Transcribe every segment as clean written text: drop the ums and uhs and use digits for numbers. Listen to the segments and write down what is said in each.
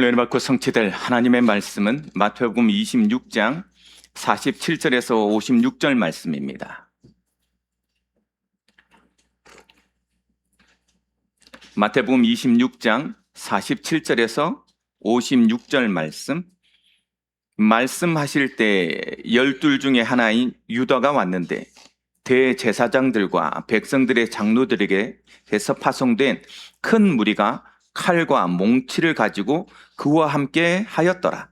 은혜 받고 성취될 하나님의 말씀은 마태복음 26장 47절에서 56절 말씀입니다. 마태복음 26장 47절에서 56절 말씀하실 때 12 중에 하나인 유다가 왔는데 대제사장들과 백성들의 장로들에게서 파송된 큰 무리가 칼과 몽치를 가지고 그와 함께 하였더라.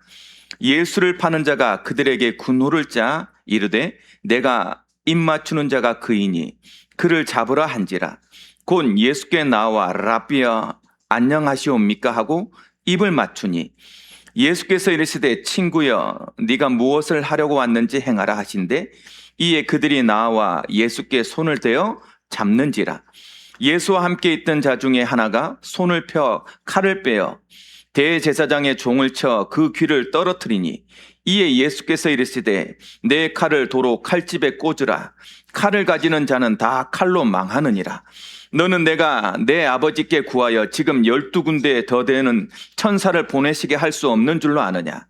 예수를 파는 자가 그들에게 군호를 짜 이르되 내가 입맞추는 자가 그이니 그를 잡으라 한지라. 곧 예수께 나와 라비야 안녕하시옵니까 하고 입을 맞추니 예수께서 이르시되 친구여 네가 무엇을 하려고 왔는지 행하라 하신대 이에 그들이 나와 예수께 손을 대어 잡는지라. 예수와 함께 있던 자 중에 하나가 손을 펴 칼을 빼어 대제사장의 종을 쳐 그 귀를 떨어뜨리니 이에 예수께서 이르시되 내 칼을 도로 칼집에 꽂으라. 칼을 가지는 자는 다 칼로 망하느니라. 너는 내가 내 아버지께 구하여 지금 12군데에 더 되는 천사를 보내시게 할 수 없는 줄로 아느냐.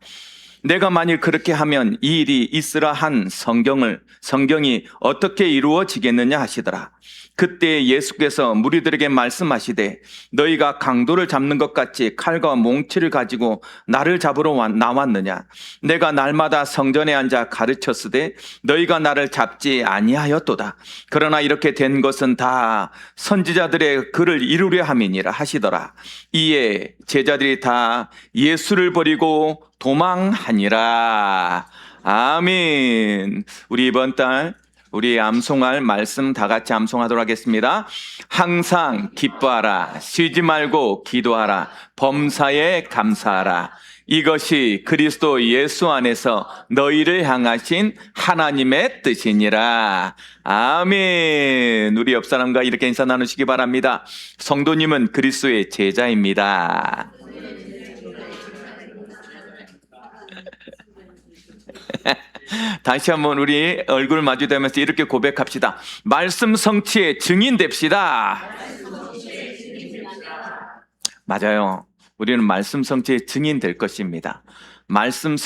내가 만일 그렇게 하면 이 일이 있으라 한 성경이 어떻게 이루어지겠느냐 하시더라. 그때 예수께서 무리들에게 말씀하시되 너희가 강도를 잡는 것 같이 칼과 몽치를 가지고 나를 잡으러 나왔느냐. 내가 날마다 성전에 앉아 가르쳤으되 너희가 나를 잡지 아니하였도다. 그러나 이렇게 된 것은 다 선지자들의 글을 이루려 함이니라 하시더라. 이에 제자들이 다 예수를 버리고 도망하니라. 아멘. 우리 이번 달 우리 암송할 말씀 다 같이 암송하도록 하겠습니다. 항상 기뻐하라. 쉬지 말고 기도하라. 범사에 감사하라. 이것이 그리스도 예수 안에서 너희를 향하신 하나님의 뜻이니라. 아멘. 우리 옆 사람과 이렇게 인사 나누시기 바랍니다. 성도님은 그리스도의 제자입니다. 다시 한번 우리 얼굴 마주대면서 이렇게 고백합시다. 말씀 성취의 증인 됩시다. 맞아요. 우리는 말씀 성취의 증인 될 것입니다. 말씀을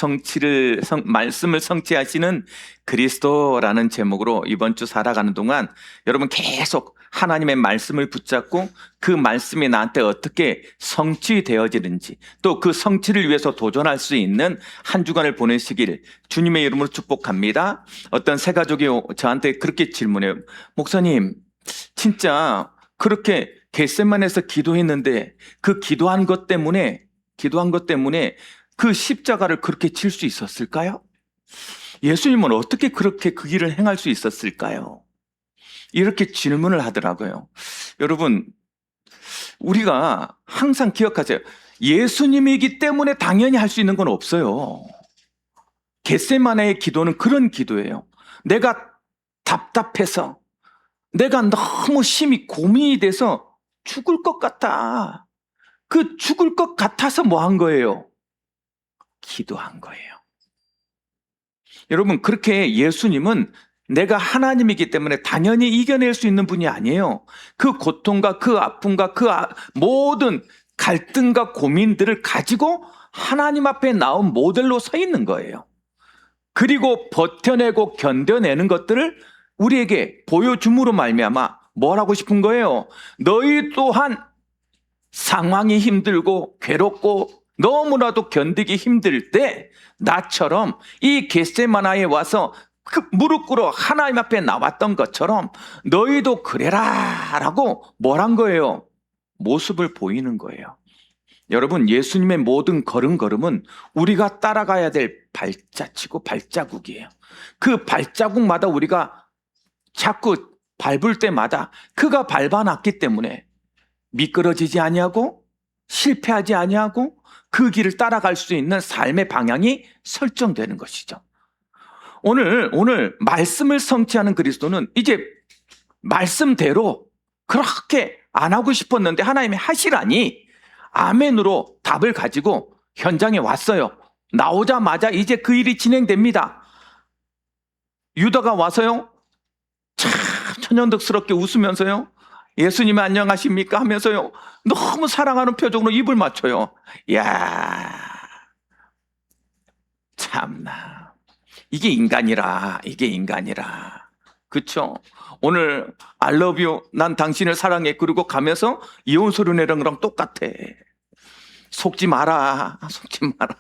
성취하시는 그리스도라는 제목으로 이번 주 살아가는 동안 여러분 계속 하나님의 말씀을 붙잡고 그 말씀이 나한테 어떻게 성취되어지는지 또 그 성취를 위해서 도전할 수 있는 한 주간을 보내시길 주님의 이름으로 축복합니다. 어떤 새 가족이 저한테 그렇게 질문해요. 목사님, 진짜 그렇게 겟세마네에서 기도했는데 그 기도한 것 때문에 그 십자가를 그렇게 칠 수 있었을까요? 예수님은 어떻게 그렇게 그 길을 행할 수 있었을까요? 이렇게 질문을 하더라고요. 여러분, 우리가 항상 기억하세요. 예수님이기 때문에 당연히 할 수 있는 건 없어요. 겟세마네의 기도는 그런 기도예요. 내가 답답해서, 내가 너무 심히 고민이 돼서 죽을 것 같다. 그 죽을 것 같아서 뭐 한 거예요? 기도한 거예요. 여러분, 그렇게 예수님은 내가 하나님이기 때문에 당연히 이겨낼 수 있는 분이 아니에요. 그 고통과 그 아픔과 그 모든 갈등과 고민들을 가지고 하나님 앞에 나온 모델로 서 있는 거예요. 그리고 버텨내고 견뎌내는 것들을 우리에게 보여줌으로 말미암아 뭘 하고 싶은 거예요? 너희 또한 상황이 힘들고 괴롭고 너무나도 견디기 힘들 때 나처럼 이 겟세마나에 와서 그 무릎 꿇어 하나님 앞에 나왔던 것처럼 너희도 그래라 라고 뭘 한 거예요? 모습을 보이는 거예요. 여러분, 예수님의 모든 걸음걸음은 우리가 따라가야 될 발자취고 발자국이에요. 그 발자국마다 우리가 자꾸 밟을 때마다 그가 밟아놨기 때문에 미끄러지지 아니하고 실패하지 아니하고 그 길을 따라갈 수 있는 삶의 방향이 설정되는 것이죠. 오늘 말씀을 성취하는 그리스도는 이제 말씀대로 그렇게 안 하고 싶었는데 하나님이 하시라니 아멘으로 답을 가지고 현장에 왔어요. 나오자마자 이제 그 일이 진행됩니다. 유다가 와서요, 참 천연덕스럽게 웃으면서요, 예수님 안녕하십니까 하면서요 너무 사랑하는 표정으로 입을 맞춰요. 야, 참나, 이게 인간이라, 이게 인간이라. 그쵸? 오늘 I love you, 난 당신을 사랑해, 그리고 가면서 이혼 서류 내는 거랑 똑같아. 속지 마라, 속지 마라.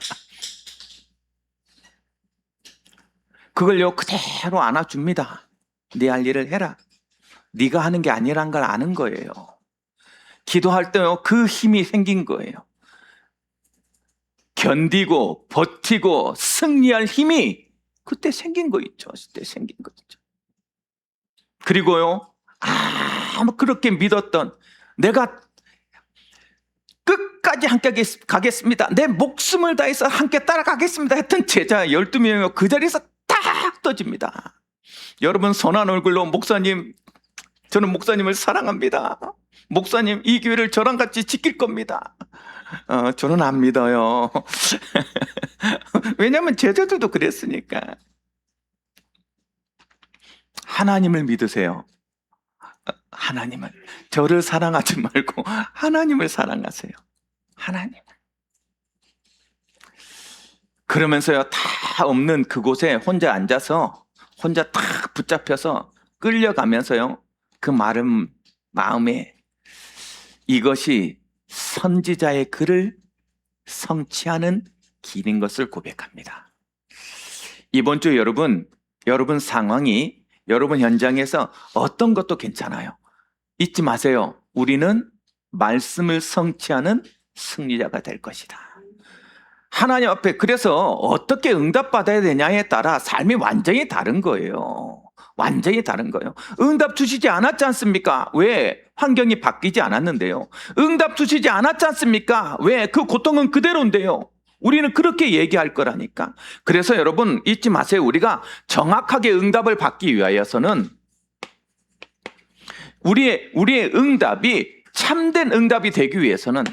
그걸요 그대로 안아줍니다. 네 할 일을 해라. 네가 하는 게 아니란 걸 아는 거예요. 기도할 때요 그 힘이 생긴 거예요. 견디고 버티고 승리할 힘이 그때 생긴 거 있죠. 그때 생긴 거 있죠. 그리고요 아무 그렇게 믿었던, 내가 끝까지 함께 가겠습니다, 내 목숨을 다해서 함께 따라가겠습니다 했던 제자 12명이 그 자리에서 딱 떠집니다. 여러분 선한 얼굴로, 목사님 저는 목사님을 사랑합니다, 목사님 이 교회를 저랑 같이 지킬 겁니다. 저는 안 믿어요. 왜냐하면 제자들도 그랬으니까. 하나님을 믿으세요. 하나님을, 저를 사랑하지 말고 하나님을 사랑하세요. 하나님. 그러면서요 다 없는 그곳에 혼자 앉아서 혼자 탁 붙잡혀서 끌려가면서요 그 마음에 이것이 선지자의 글을 성취하는 길인 것을 고백합니다. 이번 주 여러분 상황이, 여러분 현장에서 어떤 것도 괜찮아요. 잊지 마세요. 우리는 말씀을 성취하는 승리자가 될 것이다. 하나님 앞에, 그래서 어떻게 응답받아야 되냐에 따라 삶이 완전히 다른 거예요. 완전히 다른 거예요. 응답 주시지 않았지 않습니까? 왜? 환경이 바뀌지 않았는데요. 응답 주시지 않았지 않습니까? 왜? 그 고통은 그대로인데요. 우리는 그렇게 얘기할 거라니까. 그래서 여러분 잊지 마세요. 우리가 정확하게 응답을 받기 위하여서는 우리의 응답이 참된 응답이 되기 위해서는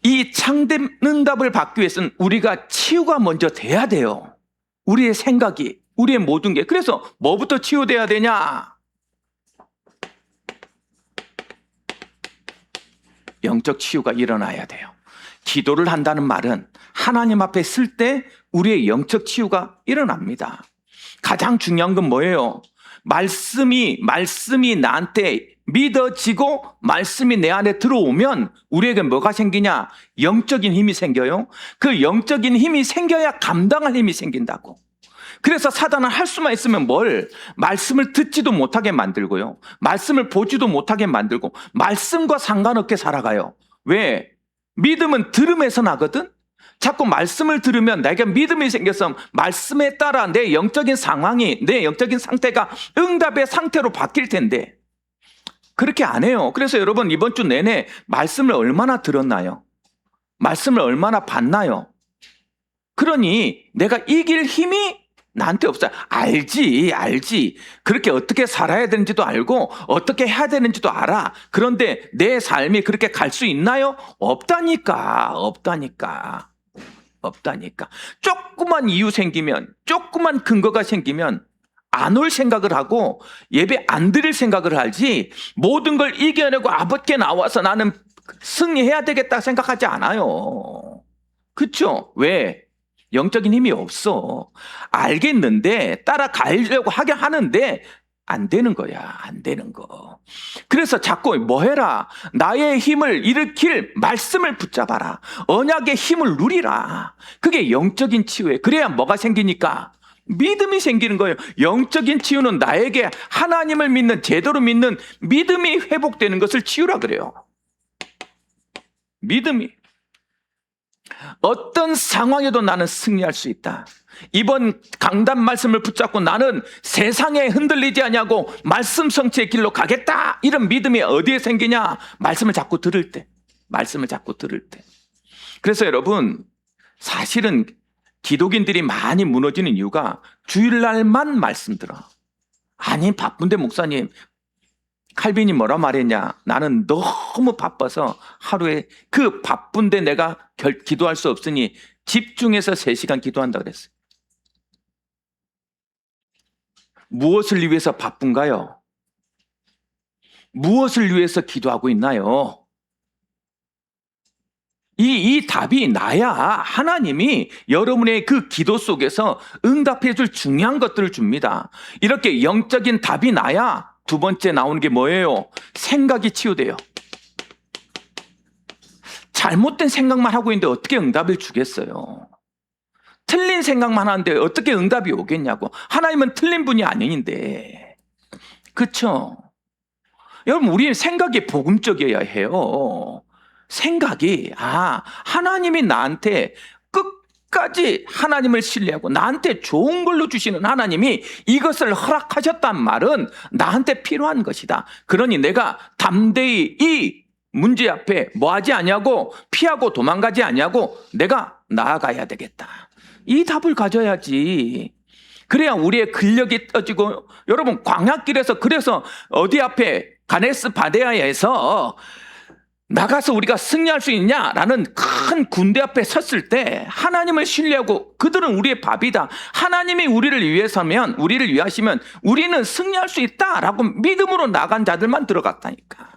이 참된 응답을 받기 위해서는 우리가 치유가 먼저 돼야 돼요. 우리의 생각이, 우리의 모든 게. 그래서 뭐부터 치유돼야 되냐? 영적 치유가 일어나야 돼요. 기도를 한다는 말은 하나님 앞에 쓸 때 우리의 영적 치유가 일어납니다. 가장 중요한 건 뭐예요? 말씀이 나한테 믿어지고 말씀이 내 안에 들어오면 우리에게 뭐가 생기냐? 영적인 힘이 생겨요. 그 영적인 힘이 생겨야 감당할 힘이 생긴다고. 그래서 사단은 할 수만 있으면 말씀을 듣지도 못하게 만들고요, 말씀을 보지도 못하게 만들고 말씀과 상관없게 살아가요. 왜? 믿음은 들음에서 나거든. 자꾸 말씀을 들으면 내가 믿음이 생겨서 말씀에 따라 내 영적인 상황이, 내 영적인 상태가 응답의 상태로 바뀔 텐데 그렇게 안 해요. 그래서 여러분 이번 주 내내 말씀을 얼마나 들었나요? 말씀을 얼마나 봤나요? 그러니 내가 이길 힘이 나한테 없어요. 알지. 그렇게 어떻게 살아야 되는지도 알고 어떻게 해야 되는지도 알아. 그런데 내 삶이 그렇게 갈 수 있나요? 없다니까. 조그만 이유 생기면, 조그만 근거가 생기면 안 올 생각을 하고 예배 안 드릴 생각을 하지, 모든 걸 이겨내고 아버지께 나와서 나는 승리해야 되겠다 생각하지 않아요. 그렇죠? 왜? 영적인 힘이 없어. 알겠는데 따라가려고 하긴 하는데 안 되는 거야. 안 되는 거. 그래서 자꾸 뭐 해라? 나의 힘을 일으킬 말씀을 붙잡아라. 언약의 힘을 누리라. 그게 영적인 치유예요. 그래야 뭐가 생기니까? 믿음이 생기는 거예요. 영적인 치유는 나에게 하나님을 믿는, 제대로 믿는 믿음이 회복되는 것을 치유라 그래요. 믿음이. 어떤 상황에도 나는 승리할 수 있다. 이번 강단 말씀을 붙잡고 나는 세상에 흔들리지 않냐고 말씀 성취의 길로 가겠다. 이런 믿음이 어디에 생기냐? 말씀을 자꾸 들을 때. 그래서 여러분, 사실은 기독인들이 많이 무너지는 이유가 주일날만 말씀 들어. 아니 바쁜데 목사님, 칼빈이 뭐라 말했냐? 나는 너무 바빠서 하루에 그 바쁜데 내가 기도할 수 없으니 집중해서 3시간 기도한다 그랬어요. 무엇을 위해서 바쁜가요? 무엇을 위해서 기도하고 있나요? 이 답이 나야 하나님이 여러분의 그 기도 속에서 응답해 줄 중요한 것들을 줍니다. 이렇게 영적인 답이 나야 두 번째 나오는 게 뭐예요? 생각이 치유돼요. 잘못된 생각만 하고 있는데 어떻게 응답을 주겠어요? 틀린 생각만 하는데 어떻게 응답이 오겠냐고. 하나님은 틀린 분이 아닌데. 그렇죠? 여러분, 우리의 생각이 복음적이어야 해요. 생각이 하나님이 나한테 끝까지 하나님을 신뢰하고 나한테 좋은 걸로 주시는 하나님이 이것을 허락하셨단 말은 나한테 필요한 것이다. 그러니 내가 담대히 이 문제 앞에 뭐하지 않냐고, 피하고 도망가지 않냐고, 내가 나아가야 되겠다. 이 답을 가져야지. 그래야 우리의 근력이 떠지고, 여러분 광야길에서 그래서 어디 앞에 가네스 바네아에서 나가서 우리가 승리할 수 있냐라는 큰 군대 앞에 섰을 때 하나님을 신뢰하고 그들은 우리의 밥이다. 하나님이 우리를 위해서면, 우리를 위하시면 우리는 승리할 수 있다라고 믿음으로 나간 자들만 들어갔다니까.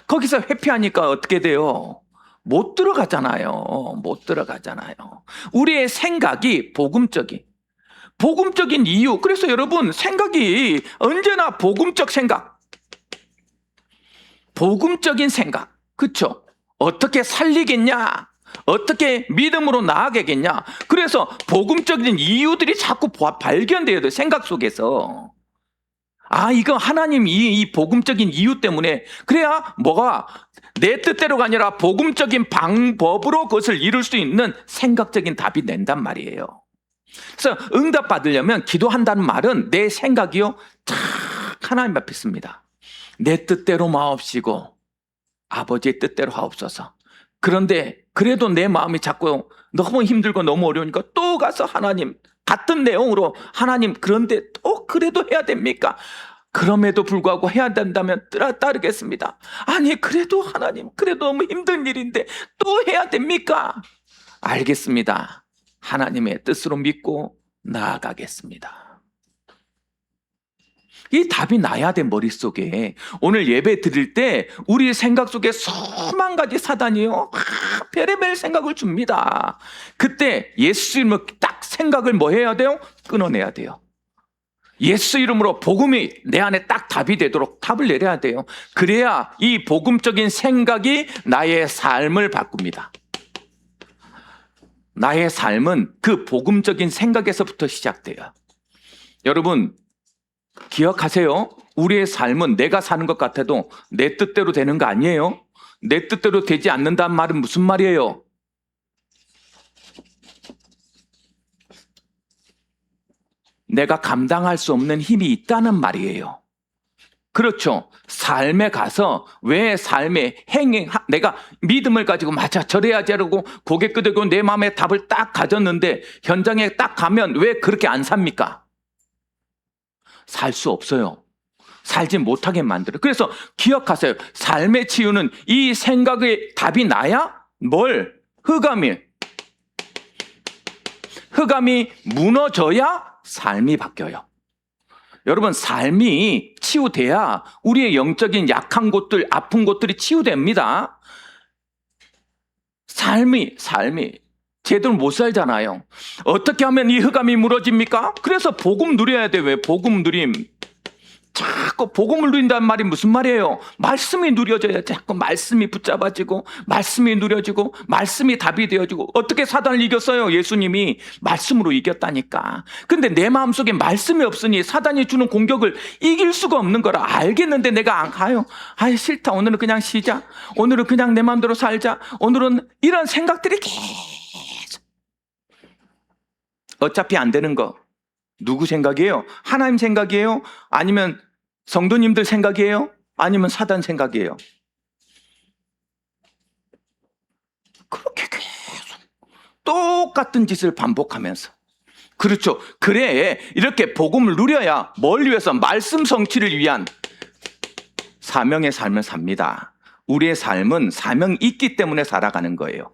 거기서 회피하니까 어떻게 돼요? 못 들어가잖아요. 못 들어가잖아요. 우리의 생각이 복음적인 이유. 그래서 여러분, 생각이 언제나 복음적 생각, 복음적인 생각, 그렇죠? 어떻게 살리겠냐? 어떻게 믿음으로 나아가겠냐? 그래서 복음적인 이유들이 자꾸 발견돼야 돼요. 생각 속에서. 이거 하나님 이 복음적인 이유 때문에. 그래야 뭐가 내 뜻대로가 아니라 복음적인 방법으로 그것을 이룰 수 있는 생각적인 답이 낸단 말이에요. 그래서 응답 받으려면 기도한다는 말은 내 생각이요 쫙 하나님 앞에 있습니다. 내 뜻대로 마옵시고 아버지의 뜻대로 하옵소서. 그런데 그래도 내 마음이 자꾸 너무 힘들고 너무 어려우니까 또 가서 하나님, 같은 내용으로 하나님, 그런데 또 그래도 해야 됩니까? 그럼에도 불구하고 해야 된다면 따르겠습니다. 아니 그래도 하나님, 그래도 너무 힘든 일인데 또 해야 됩니까? 알겠습니다. 하나님의 뜻으로 믿고 나아가겠습니다. 이 답이 나야 돼, 머릿속에. 오늘 예배 드릴 때 우리 생각 속에 수만 가지 사단이요 별의별 생각을 줍니다. 그때 예수 이름으로 딱 생각을 뭐 해야 돼요? 끊어내야 돼요. 예수 이름으로 복음이 내 안에 딱 답이 되도록 답을 내려야 돼요. 그래야 이 복음적인 생각이 나의 삶을 바꿉니다. 나의 삶은 그 복음적인 생각에서부터 시작돼요. 여러분 기억하세요. 우리의 삶은 내가 사는 것 같아도 내 뜻대로 되는 거 아니에요. 내 뜻대로 되지 않는다는 말은 무슨 말이에요? 내가 감당할 수 없는 힘이 있다는 말이에요. 그렇죠. 삶에 가서 왜 삶에 내가 믿음을 가지고 맞아 저래야지 하고 고개 끄덕이고 내 마음의 답을 딱 가졌는데 현장에 딱 가면 왜 그렇게 안 삽니까? 살 수 없어요. 살지 못하게 만들어요. 그래서 기억하세요. 삶의 치유는 이 생각의 답이 나야 뭘? 흑암이 무너져야 삶이 바뀌어요. 여러분 삶이 치유돼야 우리의 영적인 약한 곳들, 아픈 곳들이 치유됩니다. 삶이 제대로 못 살잖아요. 어떻게 하면 이 흑암이 무너집니까? 그래서 복음 누려야 돼요. 왜 복음 누림? 자꾸 복음을 누린다는 말이 무슨 말이에요? 말씀이 누려져야 자꾸 말씀이 붙잡아지고 말씀이 누려지고 말씀이 답이 되어지고. 어떻게 사단을 이겼어요? 예수님이 말씀으로 이겼다니까. 근데 내 마음속에 말씀이 없으니 사단이 주는 공격을 이길 수가 없는 거라. 알겠는데 내가 안 가요. 싫다. 오늘은 그냥 쉬자. 오늘은 그냥 내 마음대로 살자. 오늘은 이런 생각들이 계속. 어차피 안 되는 거 누구 생각이에요? 하나님 생각이에요? 아니면 성도님들 생각이에요? 아니면 사단 생각이에요? 그렇게 계속 똑같은 짓을 반복하면서. 그렇죠. 그래 이렇게 복음을 누려야 뭘 위해서? 말씀 성취를 위한 사명의 삶을 삽니다. 우리의 삶은 사명이 있기 때문에 살아가는 거예요.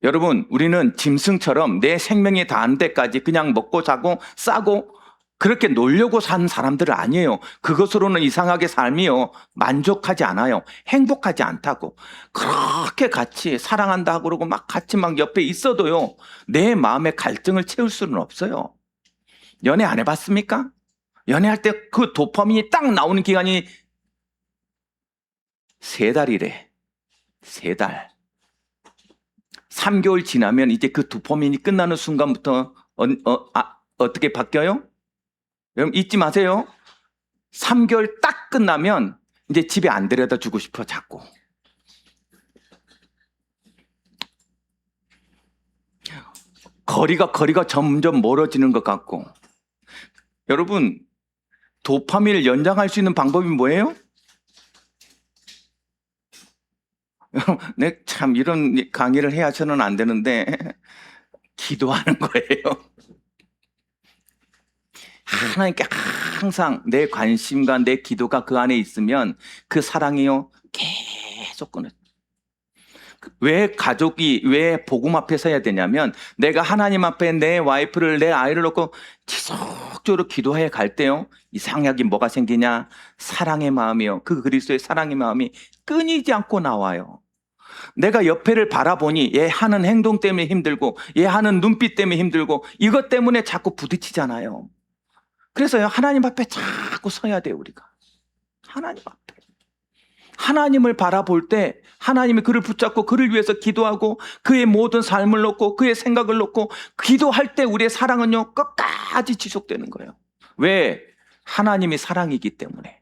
여러분 우리는 짐승처럼 내 생명이 다한 데까지 그냥 먹고 자고 싸고 그렇게 놀려고 산 사람들은 아니에요. 그것으로는 이상하게 삶이요 만족하지 않아요. 행복하지 않다고. 그렇게 같이 사랑한다 그러고 막 같이 막 옆에 있어도요 내 마음의 갈증을 채울 수는 없어요. 연애 안 해봤습니까? 연애할 때 그 도파민이 딱 나오는 기간이 3달이래. 3달. 3개월 지나면 이제 그 도파민이 끝나는 순간부터 어떻게 바뀌어요? 여러분 잊지 마세요. 3개월 딱 끝나면 이제 집에 안 데려다 주고 싶어 자꾸. 거리가 점점 멀어지는 것 같고. 여러분 도파민을 연장할 수 있는 방법이 뭐예요? 네, 참 이런 강의를 해야서는 안 되는데 기도하는 거예요. 하나님께 항상 내 관심과 내 기도가 그 안에 있으면 그 사랑이요 계속 끊어요. 왜 가족이 왜 복음 앞에 서야 되냐면 내가 하나님 앞에 내 와이프를 내 아이를 놓고 지속적으로 기도해 갈 때요 이상하게 뭐가 생기냐 사랑의 마음이요 그 그리스도의 사랑의 마음이 끊이지 않고 나와요. 내가 옆에를 바라보니 얘 하는 행동 때문에 힘들고 얘 하는 눈빛 때문에 힘들고 이것 때문에 자꾸 부딪히잖아요. 그래서요 하나님 앞에 자꾸 서야 돼요. 우리가 하나님 앞에 하나님을 바라볼 때 하나님이 그를 붙잡고 그를 위해서 기도하고 그의 모든 삶을 놓고 그의 생각을 놓고 기도할 때 우리의 사랑은요 끝까지 지속되는 거예요. 왜? 하나님이 사랑이기 때문에.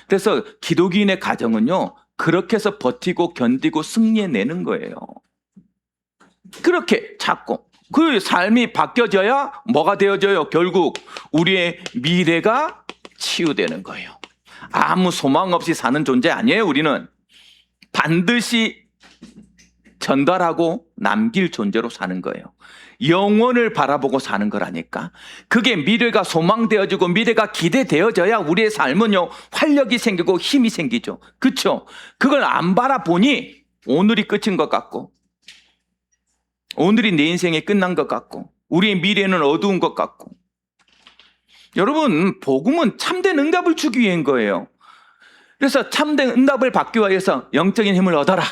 그래서 기독인의 가정은요 그렇게 해서 버티고 견디고 승리해내는 거예요. 그렇게 자꾸 그 삶이 바뀌어져야 뭐가 되어져요? 결국 우리의 미래가 치유되는 거예요. 아무 소망 없이 사는 존재 아니에요. 우리는 반드시 전달하고 남길 존재로 사는 거예요. 영원을 바라보고 사는 거라니까. 그게 미래가 소망되어지고 미래가 기대되어져야 우리의 삶은요 활력이 생기고 힘이 생기죠. 그렇죠? 그걸 안 바라보니 오늘이 끝인 것 같고 오늘이 내 인생이 끝난 것 같고 우리의 미래는 어두운 것 같고. 여러분 복음은 참된 응답을 주기 위한 거예요. 그래서 참된 응답을 받기 위해서 영적인 힘을 얻어라.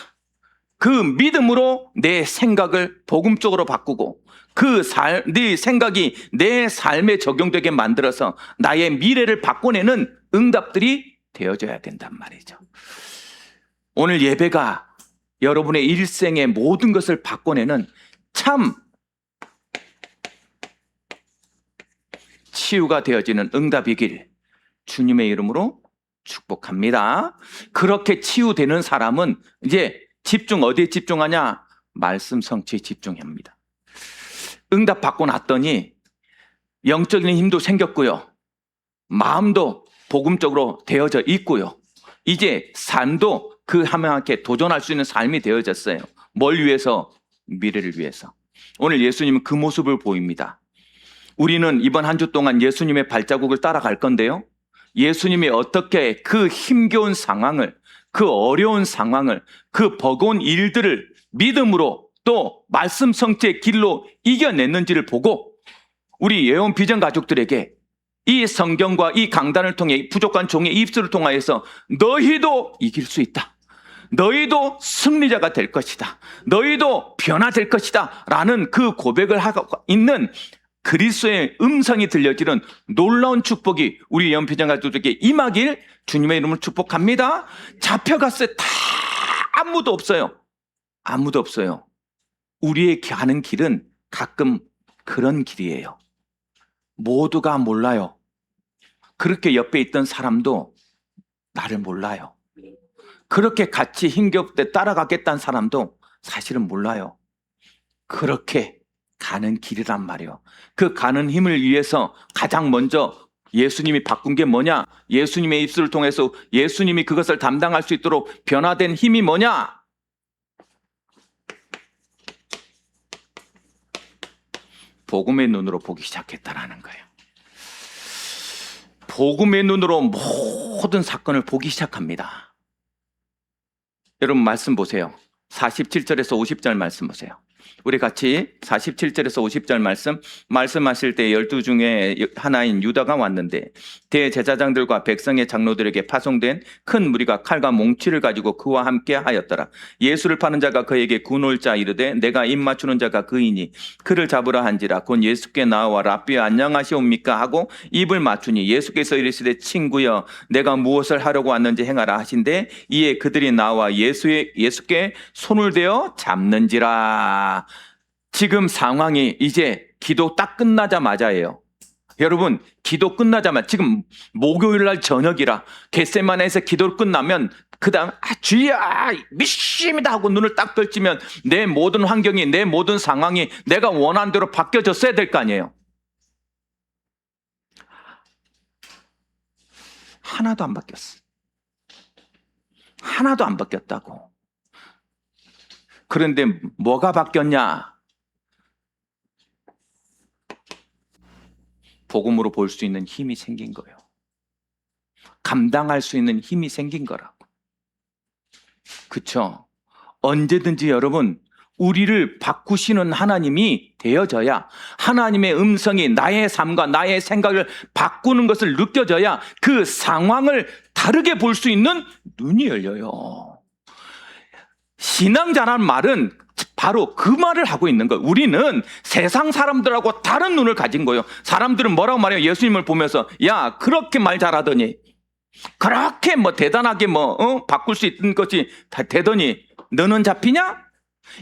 그 믿음으로 내 생각을 복음 쪽으로 바꾸고 네 생각이 내 삶에 적용되게 만들어서 나의 미래를 바꿔내는 응답들이 되어져야 된단 말이죠. 오늘 예배가 여러분의 일생의 모든 것을 바꿔내는 참 치유가 되어지는 응답이길 주님의 이름으로 축복합니다. 그렇게 치유되는 사람은 이제 집중 어디에 집중하냐? 말씀 성취에 집중합니다. 응답 받고 났더니 영적인 힘도 생겼고요. 마음도 복음적으로 되어져 있고요. 이제 삶도 그 하나님께 도전할 수 있는 삶이 되어졌어요. 뭘 위해서? 미래를 위해서. 오늘 예수님은 그 모습을 보입니다. 우리는 이번 한 주 동안 예수님의 발자국을 따라갈 건데요. 예수님이 어떻게 그 힘겨운 상황을, 그 어려운 상황을, 그 버거운 일들을 믿음으로 또 말씀 성취의 길로 이겨냈는지를 보고 우리 예언 비전 가족들에게 이 성경과 이 강단을 통해 부족한 종의 입술을 통하여서 너희도 이길 수 있다. 너희도 승리자가 될 것이다. 너희도 변화될 것이다. 라는 그 고백을 하고 있는 그리스도의 음성이 들려지는 놀라운 축복이 우리 예언비전 가족들에게 임하길 주님의 이름으로 축복합니다. 잡혀갔어요. 다 아무도 없어요. 아무도 없어요. 우리의 가는 길은 가끔 그런 길이에요. 모두가 몰라요. 그렇게 옆에 있던 사람도 나를 몰라요. 그렇게 같이 힘겹게 따라가겠다는 사람도 사실은 몰라요. 그렇게 가는 길이란 말이에요. 그 가는 힘을 위해서 가장 먼저 예수님이 바꾼 게 뭐냐? 예수님의 입술을 통해서 예수님이 그것을 담당할 수 있도록 변화된 힘이 뭐냐? 복음의 눈으로 보기 시작했다라는 거예요. 복음의 눈으로 모든 사건을 보기 시작합니다. 여러분 말씀 보세요. 47절에서 50절 말씀 보세요. 우리 같이 47절에서 50절 말씀하실 때 12 중에 하나인 유다가 왔는데 대제사장들과 백성의 장로들에게 파송된 큰 무리가 칼과 몽치를 가지고 그와 함께 하였더라. 예수를 파는 자가 그에게 군올자 이르되 내가 입 맞추는 자가 그이니 그를 잡으라 한지라. 곧 예수께 나와 랍비여 안녕하시옵니까 하고 입을 맞추니 예수께서 이르시되 친구여 내가 무엇을 하려고 왔는지 행하라 하신대 이에 그들이 나와 예수께 손을 대어 잡는지라. 지금 상황이 이제 기도 딱 끝나자마자예요. 여러분, 기도 끝나자마자 지금 목요일 날 저녁이라 겟세마네에서 기도를 끝나면 그다음 주야 믿습니다 하고 눈을 딱 펼치면 내 모든 환경이 내 모든 상황이 내가 원하는 대로 바뀌어졌어야 될 거 아니에요. 하나도 안 바뀌었어. 하나도 안 바뀌었다고. 그런데 뭐가 바뀌었냐? 복음으로 볼 수 있는 힘이 생긴 거예요. 감당할 수 있는 힘이 생긴 거라고. 그쵸? 언제든지 여러분, 우리를 바꾸시는 하나님이 되어져야 하나님의 음성이 나의 삶과 나의 생각을 바꾸는 것을 느껴져야 그 상황을 다르게 볼 수 있는 눈이 열려요. 신앙자라는 말은 바로 그 말을 하고 있는 거예요. 우리는 세상 사람들하고 다른 눈을 가진 거예요. 사람들은 뭐라고 말해요? 예수님을 보면서 야 그렇게 말 잘하더니 그렇게 대단하게 바꿀 수 있는 것이 다 되더니 너는 잡히냐?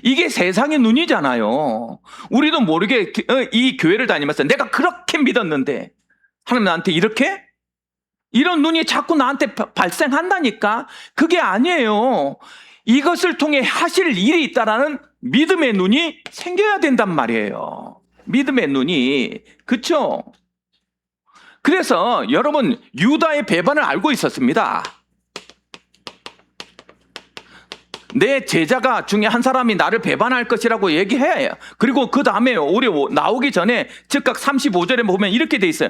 이게 세상의 눈이잖아요. 우리도 모르게 이 교회를 다니면서 내가 그렇게 믿었는데 하나님 나한테 이렇게? 이런 눈이 자꾸 나한테 발생한다니까. 그게 아니에요. 이것을 통해 하실 일이 있다라는 믿음의 눈이 생겨야 된단 말이에요. 믿음의 눈이. 그렇죠? 그래서 여러분 유다의 배반을 알고 있었습니다. 내 제자가 중에 한 사람이 나를 배반할 것이라고 얘기해요. 그리고 그 다음에 우리 나오기 전에 즉각 35절에 보면 이렇게 돼 있어요.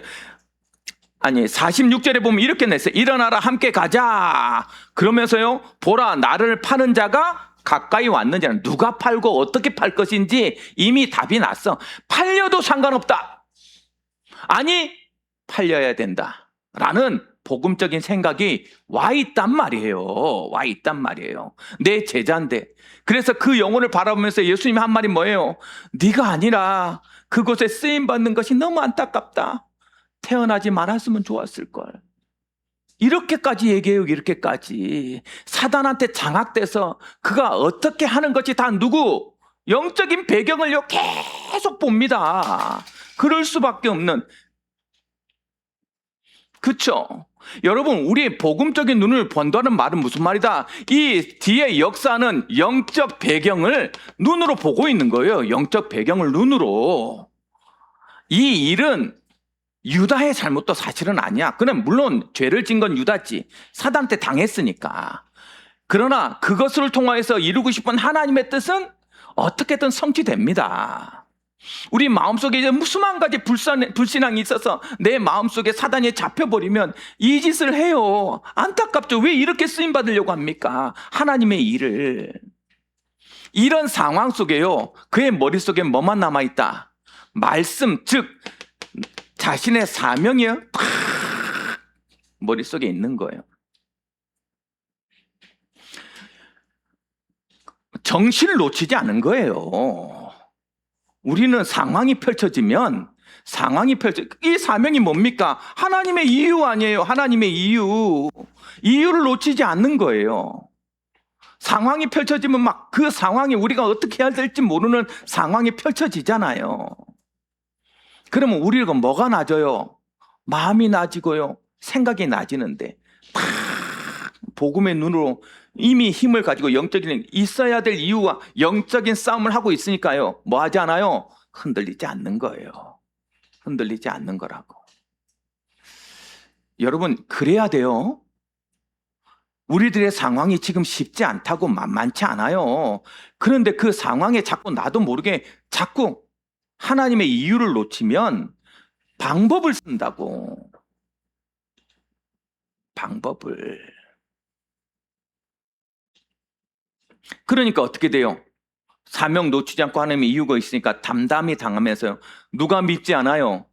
아니 46절에 보면 이렇게 냈어요. 일어나라 함께 가자. 그러면서요 보라 나를 파는 자가 가까이 왔는지 누가 팔고 어떻게 팔 것인지 이미 답이 났어. 팔려도 상관없다. 아니 팔려야 된다 라는 복음적인 생각이 와 있단 말이에요. 와 있단 말이에요. 내 제자인데. 그래서 그 영혼을 바라보면서 예수님이 한 말이 뭐예요? 네가 아니라 그곳에 쓰임받는 것이 너무 안타깝다. 태어나지 말았으면 좋았을걸. 이렇게까지 얘기해요. 이렇게까지. 사단한테 장악돼서 그가 어떻게 하는 것이 다 누구? 영적인 배경을요 계속 봅니다. 그럴 수밖에 없는. 그렇죠? 여러분 우리의 복음적인 눈을 본다는 말은 무슨 말이다? 이 뒤에 역사는 영적 배경을 눈으로 보고 있는 거예요. 영적 배경을 눈으로. 이 일은 유다의 잘못도 사실은 아니야. 그럼 물론 죄를 진 건 유다지. 사단한테 당했으니까. 그러나 그것을 통하여서 이루고 싶은 하나님의 뜻은 어떻게든 성취됩니다. 우리 마음속에 이제 수만 가지 불신앙이 있어서 내 마음속에 사단이 잡혀버리면 이 짓을 해요. 안타깝죠. 왜 이렇게 쓰임받으려고 합니까? 하나님의 일을. 이런 상황 속에요. 그의 머릿속에 뭐만 남아있다? 말씀, 즉 자신의 사명이요. 탁 머릿속에 있는 거예요. 정신을 놓치지 않은 거예요. 우리는 상황이 펼쳐지면 이 사명이 뭡니까? 하나님의 이유 아니에요. 하나님의 이유를 놓치지 않는 거예요. 상황이 펼쳐지면 막 그 상황이 우리가 어떻게 해야 될지 모르는 상황이 펼쳐지잖아요. 그러면 우리가 뭐가 낮아요? 마음이 낮이고요. 생각이 낮이는데 탁 복음의 눈으로 이미 힘을 가지고 영적인 있어야 될 이유와 영적인 싸움을 하고 있으니까요. 뭐 하지 않아요? 흔들리지 않는 거예요. 흔들리지 않는 거라고. 여러분 그래야 돼요. 우리들의 상황이 지금 쉽지 않다고 만만치 않아요. 그런데 그 상황에 자꾸 나도 모르게 자꾸 하나님의 이유를 놓치면 방법을 쓴다고. 방법을. 그러니까 어떻게 돼요? 사명 놓치지 않고 하는 이유가 있으니까 담담히 당하면서요. 누가 믿지 않아요?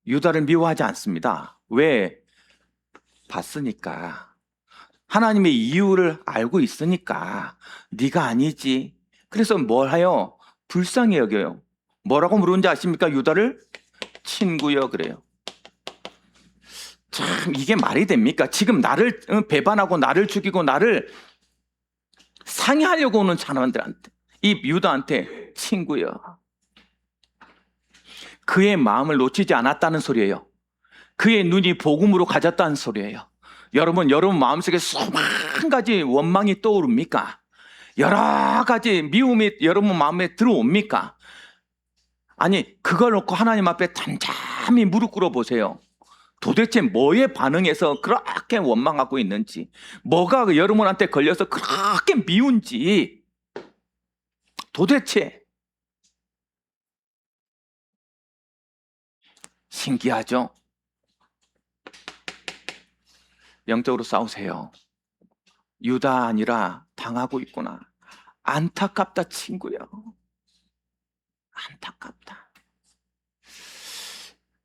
유다를 미워하지 않습니다. 왜? 봤으니까. 하나님의 이유를 알고 있으니까 네가 아니지. 그래서 뭘 해요? 불쌍히 여겨요. 뭐라고 물은지 아십니까? 유다를? 친구여 그래요. 참 이게 말이 됩니까? 지금 나를 배반하고 나를 죽이고 나를 상해하려고 오는 사람들한테, 이 유다한테 친구여. 그의 마음을 놓치지 않았다는 소리예요. 그의 눈이 복음으로 가졌다는 소리예요. 여러분 마음속에 수만 가지 원망이 떠오릅니까? 여러 가지 미움이 여러분 마음에 들어옵니까? 아니 그걸 놓고 하나님 앞에 담담히 무릎 꿇어 보세요. 도대체 뭐에 반응해서 그렇게 원망하고 있는지, 뭐가 여러분한테 걸려서 그렇게 미운지, 도대체 신기하죠? 영적으로 싸우세요. 유다 아니라 당하고 있구나. 안타깝다 친구야. 안타깝다.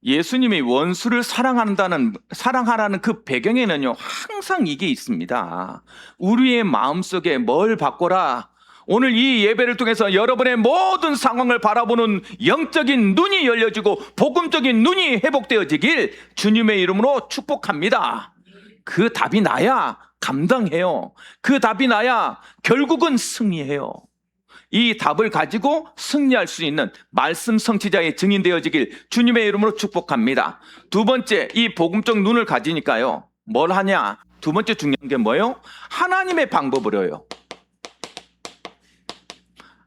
예수님이 원수를 사랑하라는 그 배경에는요, 항상 이게 있습니다. 우리의 마음속에 뭘 바꿔라. 오늘 이 예배를 통해서 여러분의 모든 상황을 바라보는 영적인 눈이 열려지고 복음적인 눈이 회복되어지길 주님의 이름으로 축복합니다. 그 답이 나야 감당해요. 그 답이 나야 결국은 승리해요. 이 답을 가지고 승리할 수 있는 말씀 성취자의 증인되어지길 주님의 이름으로 축복합니다. 두 번째, 이 복음적 눈을 가지니까요, 뭘 하냐? 두 번째 중요한 게 뭐예요? 하나님의 방법으로요.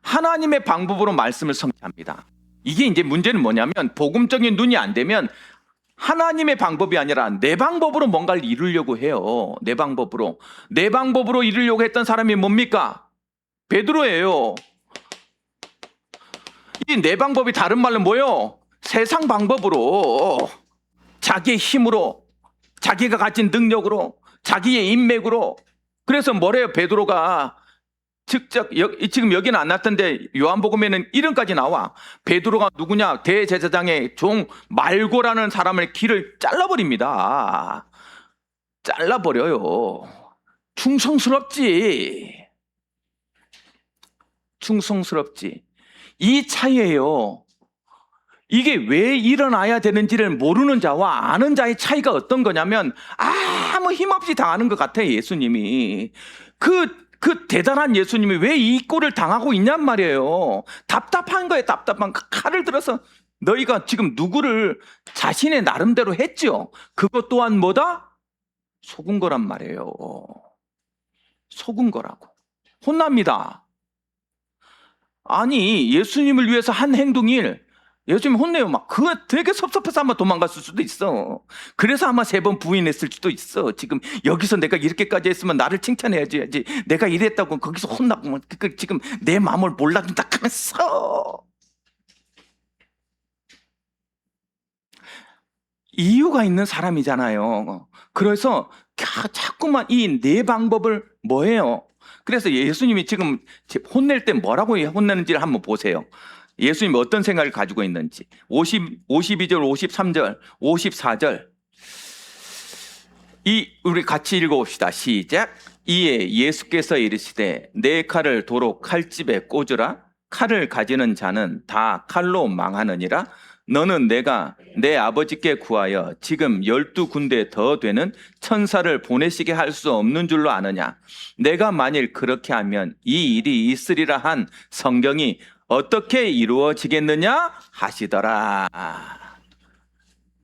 하나님의 방법으로 말씀을 성취합니다. 이게 이제 문제는 뭐냐면, 복음적인 눈이 안 되면 하나님의 방법이 아니라 내 방법으로 뭔가를 이루려고 해요. 내 방법으로 이루려고 했던 사람이 뭡니까? 베드로예요. 이 내 방법이 다른 말로 뭐예요? 세상 방법으로, 자기의 힘으로, 자기가 가진 능력으로, 자기의 인맥으로. 그래서 뭐래요? 베드로가 직접 지금 여기는 안 났던데 요한복음에는 이름까지 나와. 베드로가 누구냐? 대제사장의 종 말고라는 사람의 길을 잘라버립니다. 잘라버려요. 충성스럽지. 이 차이예요. 이게 왜 일어나야 되는지를 모르는 자와 아는 자의 차이가 어떤 거냐면, 아무 힘없이 당하는 것 같아요. 예수님이 그 대단한 예수님이 왜 이 꼴을 당하고 있냔 말이에요. 답답한 거예요. 답답한. 칼을 들어서 너희가 지금 누구를 자신의 나름대로 했죠. 그것 또한 뭐다? 속은 거란 말이에요. 속은 거라고. 혼납니다. 아니 예수님을 위해서 한 행동일 예수님 혼내요. 막 그거 되게 섭섭해서 아마 도망갔을 수도 있어. 그래서 아마 3번 부인했을 수도 있어. 지금 여기서 내가 이렇게까지 했으면 나를 칭찬해야지. 내가 이랬다고 거기서 혼나고 지금 내 마음을 몰라준다 하면서. 이유가 있는 사람이잖아요. 그래서 자꾸만 이 내 방법을 뭐예요? 그래서 예수님이 지금 혼낼 때 뭐라고 혼내는지를 한번 보세요. 예수님이 어떤 생각을 가지고 있는지. 52절, 53절, 54절. 우리 같이 읽어봅시다. 시작. 이에 예수께서 이르시되 내 칼을 도로 칼집에 꽂으라. 칼을 가지는 자는 다 칼로 망하느니라. 너는 내가 내 아버지께 구하여 지금 12군데 더 되는 천사를 보내시게 할 수 없는 줄로 아느냐. 내가 만일 그렇게 하면 이 일이 있으리라 한 성경이 어떻게 이루어지겠느냐 하시더라.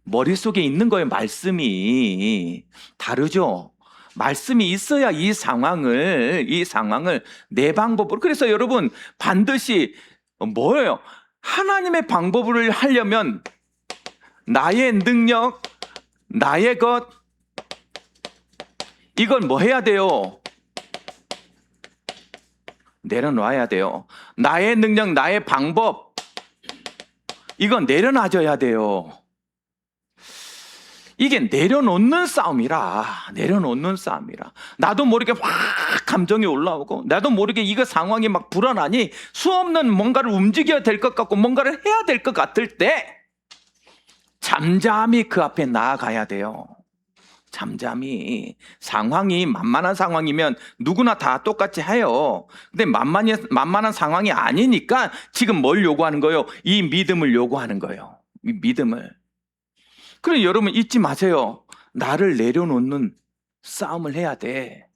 머릿속에 있는 거예요. 말씀이 다르죠. 말씀이 있어야 이 상황을 내 방법으로. 그래서 여러분 반드시 뭐예요? 하나님의 방법을 하려면 나의 능력, 나의 것, 이건 뭐 해야 돼요? 내려놔야 돼요. 나의 능력, 나의 방법, 이건 내려놔줘야 돼요. 이게 내려놓는 싸움이라. 내려놓는 싸움이라. 나도 모르게 확 감정이 올라오고 나도 모르게 이거 상황이 막 불안하니 수없는 뭔가를 움직여야 될 것 같고 뭔가를 해야 될 것 같을 때 잠잠히 그 앞에 나아가야 돼요. 잠잠히. 상황이 만만한 상황이면 누구나 다 똑같이 해요. 근데 만만한 상황이 아니니까 지금 뭘 요구하는 거예요? 이 믿음을 요구하는 거예요. 이 믿음을. 그래, 여러분 잊지 마세요. 나를 내려놓는 싸움을 해야 돼.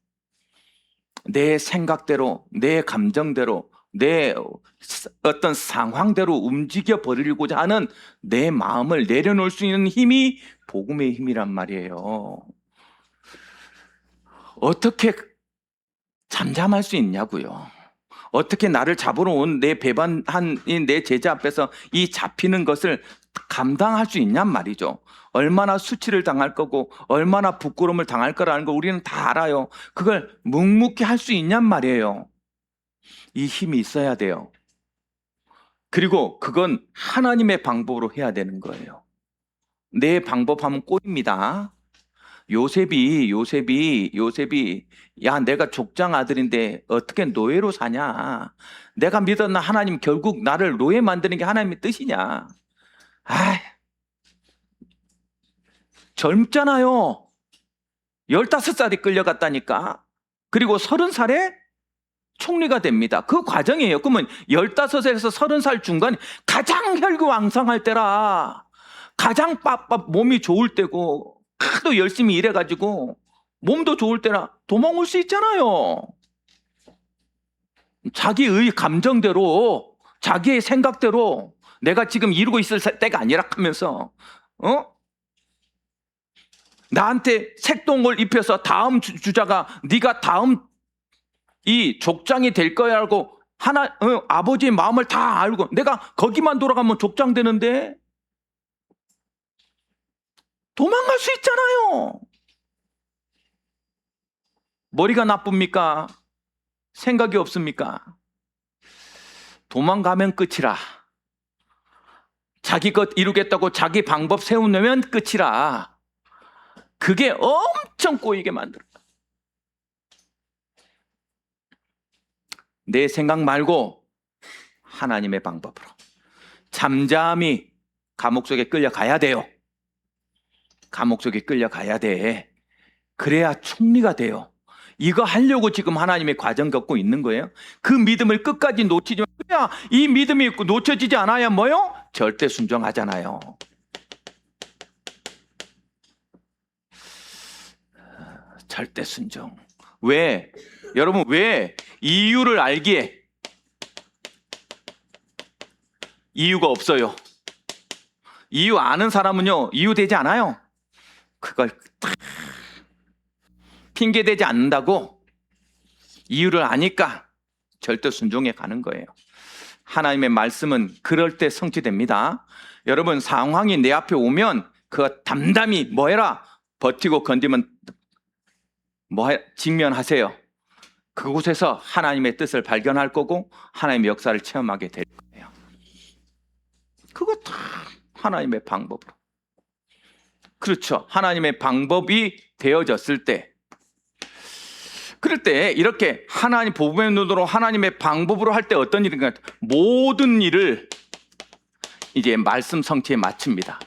내 생각대로, 내 감정대로, 내 어떤 상황대로 움직여 버리고자 하는 내 마음을 내려놓을 수 있는 힘이 복음의 힘이란 말이에요. 어떻게 잠잠할 수 있냐고요. 어떻게 나를 잡으러 온 내 배반한 내 제자 앞에서 이 잡히는 것을 감당할 수 있냔 말이죠. 얼마나 수치를 당할 거고 얼마나 부끄러움을 당할 거라는 걸 우리는 다 알아요. 그걸 묵묵히 할 수 있냔 말이에요. 이 힘이 있어야 돼요. 그리고 그건 하나님의 방법으로 해야 되는 거예요. 내 방법하면 꼴입니다. 요셉이 야, 내가 족장 아들인데 어떻게 노예로 사냐? 내가 믿었나? 하나님 결국 나를 노예 만드는 게 하나님의 뜻이냐? 아, 젊잖아요. 15살이 끌려갔다니까. 그리고 30살에 총리가 됩니다. 그 과정이에요. 그러면 15살에서 30살 중간 가장 혈기왕성할 때라. 가장 몸이 좋을 때고 하도 열심히 일해가지고 몸도 좋을 때라 도망올 수 있잖아요. 자기의 감정대로 자기의 생각대로 내가 지금 이루고 있을 때가 아니라 하면서 나한테 색동을 입혀서 다음 주자가 네가 다음 이 족장이 될 거야 알고 아버지의 마음을 다 알고 내가 거기만 돌아가면 족장 되는데 도망갈 수 있잖아요. 머리가 나쁩니까? 생각이 없습니까? 도망가면 끝이라. 자기 것 이루겠다고 자기 방법 세우면 끝이라. 그게 엄청 꼬이게 만들어요. 내 생각 말고 하나님의 방법으로 잠잠히 감옥 속에 끌려가야 돼요. 감옥 속에 끌려가야 돼. 그래야 총리가 돼요. 이거 하려고 지금 하나님의 과정 겪고 있는 거예요. 그 믿음을 끝까지 놓치지 마. 이 믿음이 놓쳐지지 않아야 뭐요? 절대 순종하잖아요. 절대 순종. 왜? 여러분 왜? 이유를 알기에 이유가 없어요. 이유 아는 사람은요 이유 되지 않아요. 그걸 핑계대지 않는다고 이유를 아니까 절대 순종해 가는 거예요. 하나님의 말씀은 그럴 때 성취됩니다. 여러분 상황이 내 앞에 오면 그거 담담히 뭐해라? 버티고 건디면 직면하세요. 그곳에서 하나님의 뜻을 발견할 거고 하나님의 역사를 체험하게 될 거예요. 그거 다 하나님의 방법으로. 그렇죠. 하나님의 방법이 되어졌을 때 그럴 때 이렇게 하나님 복음의 눈으로 하나님의 방법으로 할 때 어떤 일인가? 모든 일을 이제 말씀 성취에 마칩니다.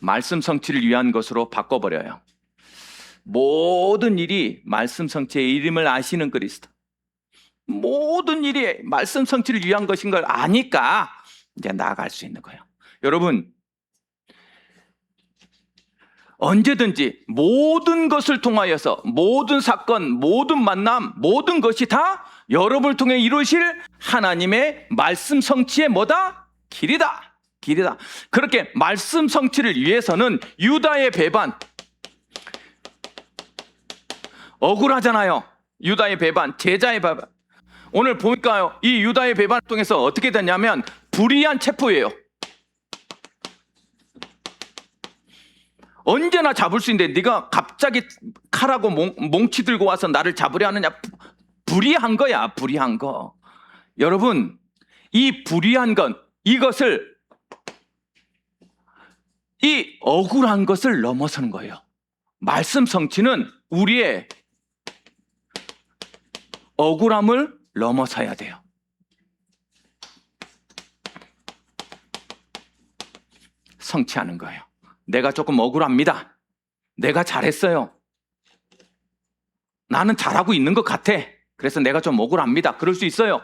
말씀 성취를 위한 것으로 바꿔버려요. 모든 일이 말씀 성취의 이름을 아시는 그리스도. 모든 일이 말씀 성취를 위한 것인 걸 아니까 이제 나아갈 수 있는 거예요. 여러분 언제든지 모든 것을 통하여서 모든 사건, 모든 만남, 모든 것이 다 여러분을 통해 이루실 하나님의 말씀 성취의 뭐다? 길이다. 길이다. 그렇게 말씀 성취를 위해서는 유다의 배반 억울하잖아요. 유다의 배반, 제자의 배반. 오늘 보니까요, 이 유다의 배반을 통해서 어떻게 됐냐면 불의한 체포예요. 언제나 잡을 수 있는데 네가 갑자기 칼하고 몽치 들고 와서 나를 잡으려 하느냐. 불의한 거야. 불의한 거. 여러분 이 불의한 건 이것을 이 억울한 것을 넘어서는 거예요. 말씀 성취는 우리의 억울함을 넘어서야 돼요. 성취하는 거예요. 내가 조금 억울합니다. 내가 잘했어요. 나는 잘하고 있는 것 같아. 그래서 내가 좀 억울합니다. 그럴 수 있어요.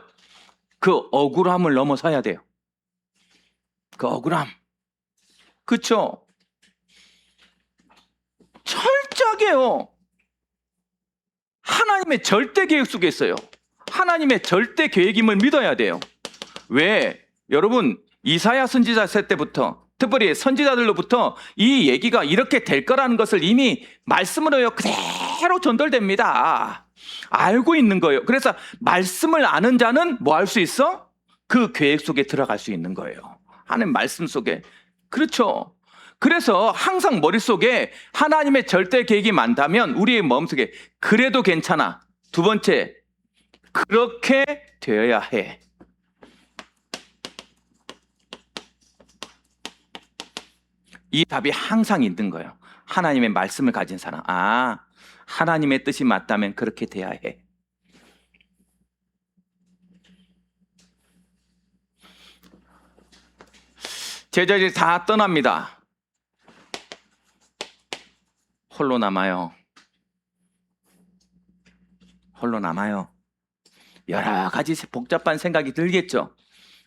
그 억울함을 넘어서야 돼요. 그 억울함. 그쵸? 철저하게요. 하나님의 절대 계획 속에 있어요. 하나님의 절대 계획임을 믿어야 돼요. 왜? 여러분, 이사야 선지자 때부터, 특별히 선지자들로부터 이 얘기가 이렇게 될 거라는 것을 이미 말씀으로요 그대로 전달됩니다. 알고 있는 거예요. 그래서 말씀을 아는 자는 뭐 할 수 있어? 그 계획 속에 들어갈 수 있는 거예요. 하나님 말씀 속에. 그렇죠. 그래서 항상 머릿속에 하나님의 절대 계획이 많다면 우리의 마음속에 그래도 괜찮아. 두 번째, 그렇게 되어야 해. 이 답이 항상 있는 거예요. 하나님의 말씀을 가진 사람. 아, 하나님의 뜻이 맞다면 그렇게 돼야 해. 제자들이 다 떠납니다. 홀로 남아요. 홀로 남아요. 여러 가지 복잡한 생각이 들겠죠.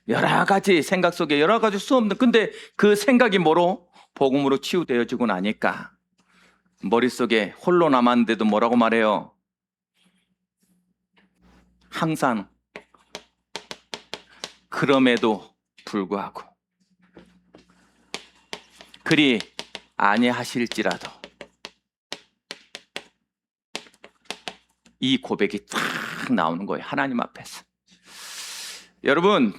여러 가지 생각 속에 여러 가지 수 없는, 근데 그 생각이 뭐로? 복음으로 치유되어지고 나니까 머릿속에 홀로 남았는데도 뭐라고 말해요? 항상 그럼에도 불구하고 그리 아니하실지라도, 이 고백이 딱 나오는 거예요. 하나님 앞에서. 여러분,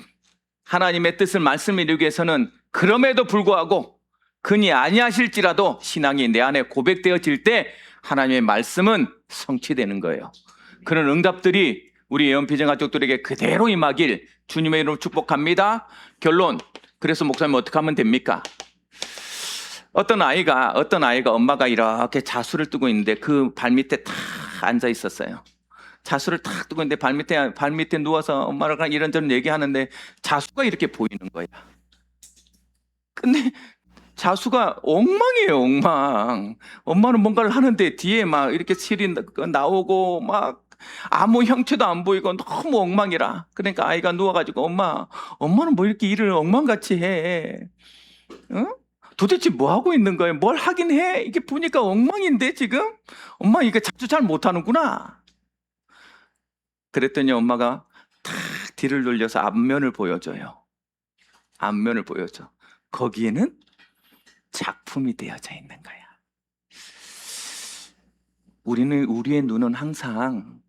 하나님의 뜻을 말씀을 이루기 위해서는 그럼에도 불구하고 그니 아니하실지라도 신앙이 내 안에 고백되어질 때 하나님의 말씀은 성취되는 거예요. 그런 응답들이 우리 예언비전 가족들에게 그대로 임하길 주님의 이름으로 축복합니다. 결론, 그래서 목사님 어떻게 하면 됩니까? 어떤 아이가 엄마가 이렇게 자수를 뜨고 있는데 그 발밑에 탁 앉아 있었어요. 자수를 탁 뜨고 있는데 발밑에 누워서 엄마랑 이런저런 얘기하는데 자수가 이렇게 보이는 거야. 근데 자수가 엉망이에요, 엉망. 엄마는 뭔가를 하는데 뒤에 막 이렇게 실이 나오고 막 아무 형체도 안 보이고 너무 엉망이라. 그러니까 아이가 누워가지고 엄마는 뭐 이렇게 일을 엉망같이 해. 응? 도대체 뭐 하고 있는 거예요? 뭘 하긴 해? 이게 보니까 엉망인데 지금? 엄마 이거 자주 잘 못하는구나. 그랬더니 엄마가 탁 뒤를 돌려서 앞면을 보여줘요. 앞면을 보여줘. 거기에는 작품이 되어져 있는 거야. 우리의 눈은 항상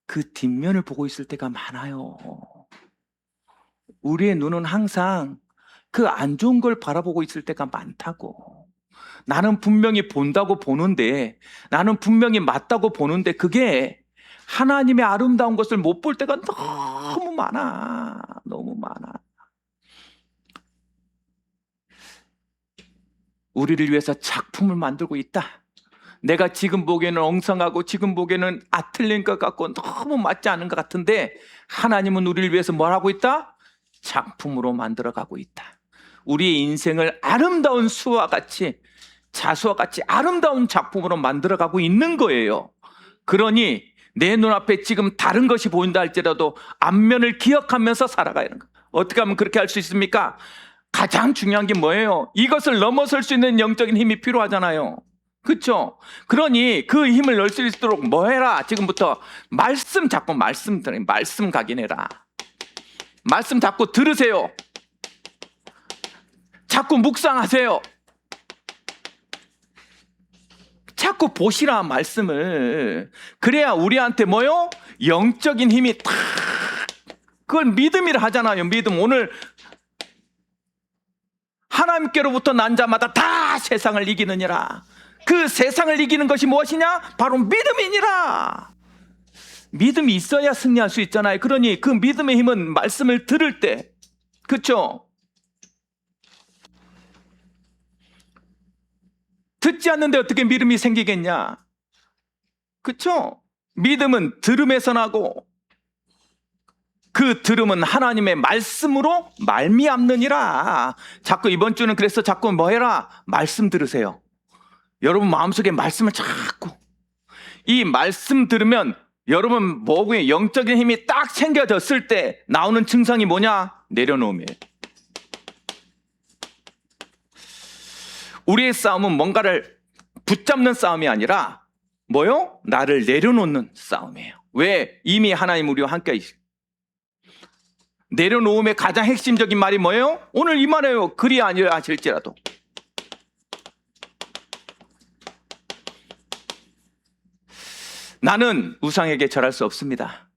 그 뒷면을 보고 있을 때가 많아요. 우리의 눈은 항상 그 안 좋은 걸 바라보고 있을 때가 많다고. 나는 분명히 본다고 보는데, 나는 분명히 맞다고 보는데 그게 하나님의 아름다운 것을 못 볼 때가 너무 많아. 너무 많아. 우리를 위해서 작품을 만들고 있다. 내가 지금 보기에는 엉성하고 지금 보기에는 틀린 것 같고 너무 맞지 않은 것 같은데 하나님은 우리를 위해서 뭘 하고 있다? 작품으로 만들어가고 있다. 우리의 인생을 아름다운 수와 같이, 자수와 같이 아름다운 작품으로 만들어가고 있는 거예요. 그러니 내 눈앞에 지금 다른 것이 보인다 할지라도 앞면을 기억하면서 살아가야 하는 거예요. 어떻게 하면 그렇게 할 수 있습니까? 가장 중요한 게 뭐예요? 이것을 넘어설 수 있는 영적인 힘이 필요하잖아요. 그렇죠? 그러니 그 힘을 넣을 수 있도록 뭐 해라? 지금부터 말씀 자꾸 말씀 각인해라. 말씀 자꾸 들으세요. 자꾸 묵상하세요. 자꾸 보시라, 말씀을. 그래야 우리한테 뭐요? 영적인 힘이 탁, 그걸 믿음이라 하잖아요. 믿음. 오늘 하나님께로부터 난 자마다 다 세상을 이기느니라. 그 세상을 이기는 것이 무엇이냐? 바로 믿음이니라. 믿음이 있어야 승리할 수 있잖아요. 그러니 그 믿음의 힘은 말씀을 들을 때, 그렇죠? 듣지 않는데 어떻게 믿음이 생기겠냐? 그렇죠? 믿음은 들음에서 나고 그 들음은 하나님의 말씀으로 말미암느니라. 자꾸 이번 주는 그래서 자꾸 뭐 해라? 말씀 들으세요. 여러분 마음속에 말씀을 자꾸, 이 말씀 들으면 여러분 목에 영적인 힘이 딱 챙겨졌을 때 나오는 증상이 뭐냐? 내려놓음이에요. 우리의 싸움은 뭔가를 붙잡는 싸움이 아니라 뭐요? 나를 내려놓는 싸움이에요. 왜? 이미 하나님 우리와 함께 있어요. 내려놓음의 가장 핵심적인 말이 뭐예요? 오늘 이 말이에요. 그리 아니라 하실지라도. 나는 우상에게 절할 수 없습니다.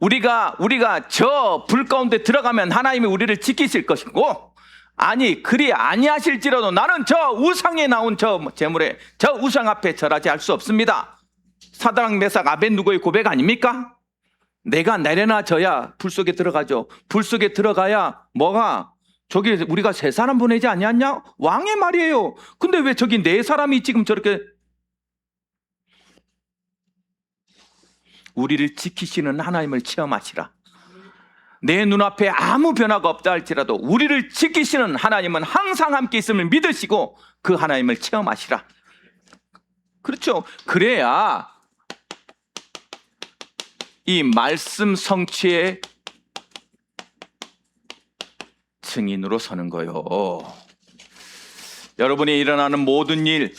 우리가 저 불 가운데 들어가면 하나님이 우리를 지키실 것이고, 아니 그리 아니하실지라도 나는 저 우상에 나온 저 제물에, 저 우상 앞에 절하지 할 수 없습니다. 사드락 메삭 아벳누고의 고백 아닙니까? 내가 내려놔져야 불 속에 들어가죠. 불 속에 들어가야 뭐가, 저기 우리가 세 사람 보내지 아니었냐? 왕의 말이에요. 근데 왜 저기 네 사람이 지금 저렇게, 우리를 지키시는 하나님을 체험하시라. 내 눈앞에 아무 변화가 없다 할지라도 우리를 지키시는 하나님은 항상 함께 있음을 믿으시고 그 하나님을 체험하시라. 그렇죠. 그래야 이 말씀 성취의 증인으로 서는 거예요. 여러분이 일어나는 모든 일,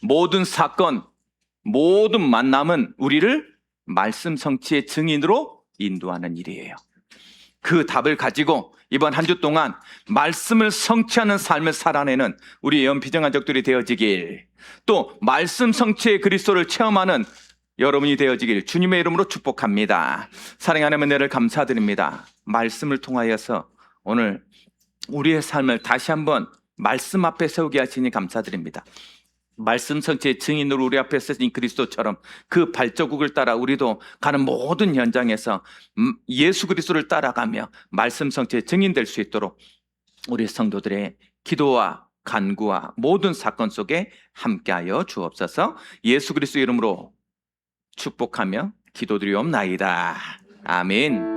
모든 사건, 모든 만남은 우리를 말씀 성취의 증인으로 인도하는 일이에요. 그 답을 가지고 이번 한 주 동안 말씀을 성취하는 삶을 살아내는 우리 예언비전가족들이 되어지길, 또 말씀 성취의 그리스도를 체험하는 여러분이 되어지길 주님의 이름으로 축복합니다. 사랑의 하나님 은혜를 감사드립니다. 말씀을 통하여서 오늘 우리의 삶을 다시 한번 말씀 앞에 세우게 하시니 감사드립니다. 말씀 성취의 증인으로 우리 앞에 서신 그리스도처럼 그 발자국을 따라 우리도 가는 모든 현장에서 예수 그리스도를 따라가며 말씀 성취의 증인될 수 있도록 우리 성도들의 기도와 간구와 모든 사건 속에 함께하여 주옵소서. 예수 그리스도 이름으로 축복하며 기도드리옵나이다. 아멘.